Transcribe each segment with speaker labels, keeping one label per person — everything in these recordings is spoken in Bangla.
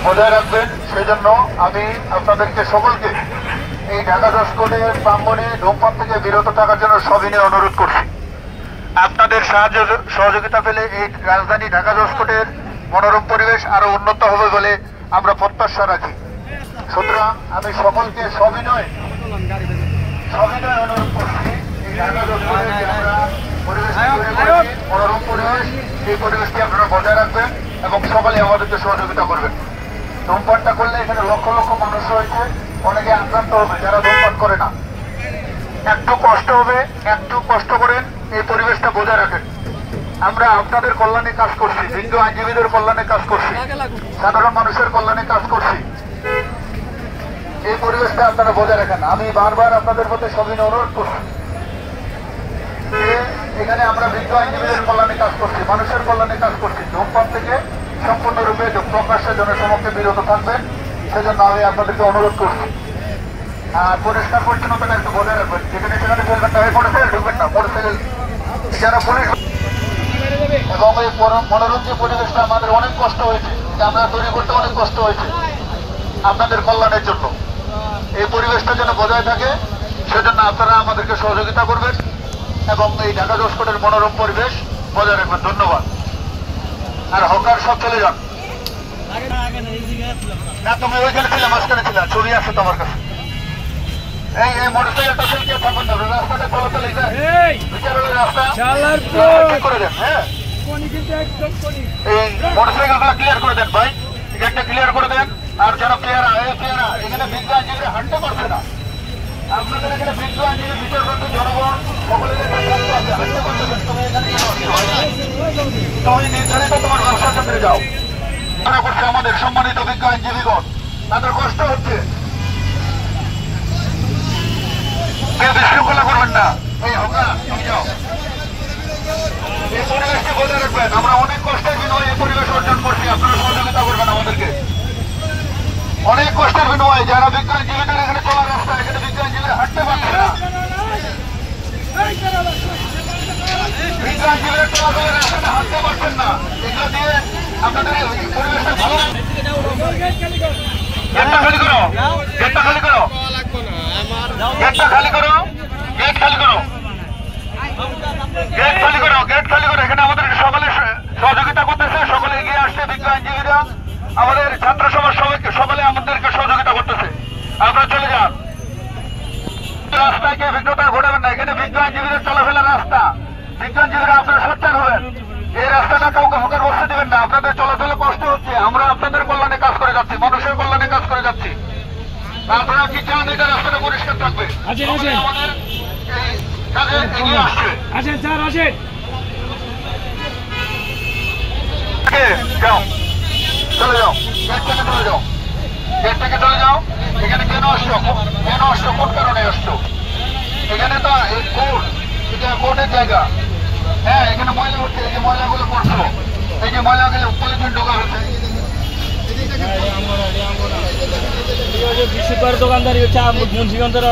Speaker 1: বজায় রাখবেন। সেই জন্য আমি আপনাদেরকে সকলকে এই ঢাকা 10 কোণের প্রাঙ্গণে ধূমপান থেকে বিরত থাকার জন্য সবিনয়ে অনুরোধ করছি। আপনাদের সহযোগিতা পেলে এই রাজধানী ঢাকা 10 কোণের মনোরম পরিবেশ আরো উন্নত হবে বলে আমরা প্রত্যাশা রাখি। সুতরাং আমি সকলকে সবিনয় অনুরোধ করছি, এই ঢাকা 10 কোণের যে আমরা পরিবেশ মনোরম পরিবেশ, এই পরিবেশটি আপনারা বজায় রাখবেন এবং সকলে আমাদেরকে সহযোগিতা করবেন। ধূমপানটা করলে এখানে লক্ষ লক্ষ মানুষ রয়েছে, অনেকে আক্রান্ত হবে যারা ধূমপান করে না। একটু কষ্ট হবে, একটু কষ্ট করেন, এই পরিবেশটা বজায় রাখেন। আমরা আপনাদের কল্যাণে কাজ করছি, বিজ্ঞ আইনজীবীদের কল্যাণে কাজ করছি, সাধারণ মানুষের কল্যাণে কাজ করছি। এই পরিবেশটা আপনারা বজায় রাখেন। আমি বারবার আপনাদের প্রতি সবিনয় অনুরোধ করছি যে এখানে আমরা বিজ্ঞ আইনজীবীদের কল্যাণে কাজ করছি, মানুষের কল্যাণে কাজ করছি। ধূমপান থেকে সম্পূর্ণরূপে প্রকাশ্যে জনসমক্ষে বিরত থাকবেন, সেজন্য আমি আপনাদেরকে অনুরোধ করছি। আর পরিষ্কার পরিচ্ছন্নতাটা একটু বজায় রাখবেন, যেখানে সেখানে ফেলবেন না, মোটরসাইকেল ঢুকবেন না, মোটরসাইকেল যারা পুলিশ। এবং এই মনোরম যে পরিবেশটা আমাদের অনেক কষ্ট হয়েছে, আমরা তৈরি করতে অনেক কষ্ট হয়েছে আপনাদের কল্যাণের জন্য। এই পরিবেশটা যেন বজায় থাকে, সেজন্য আপনারা আমাদেরকে সহযোগিতা করবেন এবং এই ঢাকা 10 কোণের মনোরম পরিবেশ বজায় রাখবেন। ধন্যবাদ। আর হকার সব চলে যান। না, তুমি ওইখানে ছিলে, মাঝখানে ছিল, ছবি আছে তোমার কাছে। এই মোটরসাইকেলটা ফেলকে থাকবেন না, রাস্তাটা চলাচল বিচারের রাস্তা ঠিক করে দেন। হ্যাঁ, এই মোটরসাইকেলগুলো ক্লিয়ার করে দেন ভাই, গেটটা ক্লিয়ার করে দেন। আর যেন পেয়ারা এখানে বিজ্ঞ আইনজীবীরা হাঁটতে পারছে না। আপনাদের এখানে বিজ্ঞ আইনজীবী, বিচারপতি, জনগণ সকলের হাঁটতে পারছে না। তুমি নির্ধারিত তোমার ব্যবসা কেন্দ্রে যাও। তারা করছে আমাদের সম্মানিত বিজ্ঞ আইনজীবীগণ, তাদের কষ্ট হচ্ছে। কেউ বিশৃঙ্খলা করবেন না। এই হোকা, তুমি যাও। এই পরিবেশকে বজায় রাখবেন। আমরা অনেক কষ্টের বিনিময়ে এই পরিবেশ অর্জন করছি, আপনারা সহযোগিতা করবেন আমাদেরকে। অনেক কষ্টের বিনিময়ে যারা বিজ্ঞ আইনজীবীদের এখানে চলার রাস্তা, এখানে বিজ্ঞ আইনজীবীরা হাঁটতে পারছে না। বিজ্ঞ আইনজীবীরা চলাচলের রাস্তাটা হাঁটতে পারছেন না। এগুলো দিয়ে আপনাদের পরিবেশটা ভালো। গেটটা খালি করো, গেটটা খালি করো, গেটটা খালি করো, গেট খালি করো, গেট খালি করো, গেট খালি করো। এখানে আমাদের সকলে সহযোগিতা করতেছে, সকলে এগিয়ে আসছে। বিজ্ঞ আইনজীবীরা, আমাদের ছাত্র সমাজ সকলে আমাদেরকে সহযোগিতা করতেছে। আপনারা চলে যান। রাস্তায় কে বিঘ্নতা ঘটাবেন না, এখানে বিজ্ঞ আইনজীবীদের চলাফেরার রাস্তা। বিজ্ঞ আইনজীবীরা আপনারা সোচ্চার হবেন, এই রাস্তাটা কাউকে হকার বসতে দেবেন না। আপনাদের চলাচলে কষ্ট হচ্ছে, আমরা আপনাদের কল্যাণে কাজ করে যাচ্ছি, মানুষের কল্যাণে কাজ করে যাচ্ছি। আপনারা কি চান এটা রাস্তাটা পরিষ্কার থাকবে? আমাদের এই কাজে এগিয়ে আসছে। যাও, চলে যাও, গেট থেকে চলে যাও, গেট থেকে চলে যাও। এখানে কেন আসছো, কোন কারণে আসছো? এখানে তো কোর্ট, এটা কোর্টের জায়গা। হ্যাঁ, এখানে ময়লা হচ্ছে, এই যে ময়লাগুলো করছো, এই যে ময়লাগুলো পলিথিন ঢোকা হচ্ছে।
Speaker 2: দোকানদারি হচ্ছে মুন্সিগঞ্জের।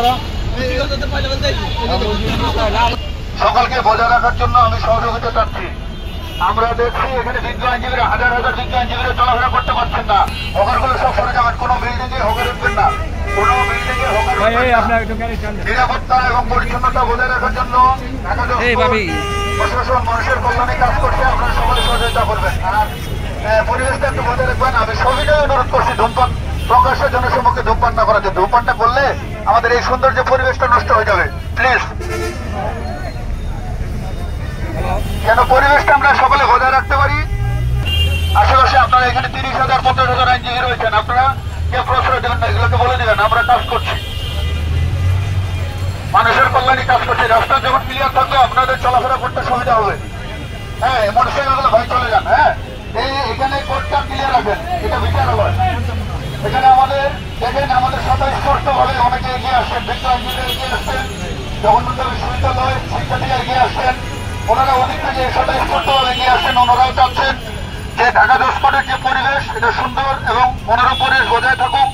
Speaker 1: সকলকে বজায় রাখার জন্য আমি সহযোগিতা চাচ্ছি। আমরা দেখছি এখানে বিজ্ঞ আইনজীবীরা, হাজার হাজার বিজ্ঞ আইনজীবীরা চলাফেরা করতে পারছেন না। হকারগুলো সব সরে যাবেন, কোনো বিল্ডিং এ হকার উঠবেন না, কোনো বিল্ডিং এ হকার নিরাপত্তা এবং পরিচ্ছন্নতা বজায় রাখার জন্য প্রশাসন মানুষের কল্যাণে কাজ করছে। আপনারা সকলে সহযোগিতা করবেন আর পরিবেশটা একটু বজায় রাখবেন। আমি সবিনয় অনুরোধ করছি, ধূমপান প্রকাশ্যে জনসমক্ষে ধূমপান না করার জন্য। ধূমপানটা করলে আমাদের এই সুন্দর যে পরিবেশটা নষ্ট হয়ে যাবে। প্লিজ, যেন পরিবেশটা আমরা সকলে বজায় রাখতে পারি। আশেপাশে আপনারা এখানে 30,000 50,000 আইনজীবী রয়েছেন, আপনারা কেউ প্রশ্রয় দেবেন না, এগুলোকে বলে দেবেন আমরা কাজ করছি, মানুষের কল্যাণে কাজ করছি। রাস্তা যখন ক্লিয়ার থাকবে আপনাদের চলাফেরা করতে সুবিধা হবে। হ্যাঁ, মোটরসাইকেলগুলো ভাই চলে যান। হ্যাঁ, এখানে কোর্টটা ক্লিয়ার রাখবেন, এটা বিচারালয়। এখানে আমাদের দেখেন, আমাদের স্বতঃস্ফূর্তভাবে অনেকে এগিয়ে আসছেন, বিজ্ঞ আইনজীবীরা এগিয়ে আসছেন, জগন্নাথ বিশ্ববিদ্যালয় শিক্ষার্থীরা এগিয়ে আসছেন। ওনারা অনেক থেকে স্বতঃস্ফূর্তভাবে এগিয়ে আসছেন। ওনারাও চাচ্ছেন যে ঢাকা 10 কোণের যে পরিবেশ, এটা সুন্দর এবং মনোরম পরিবেশ বজায় থাকুক।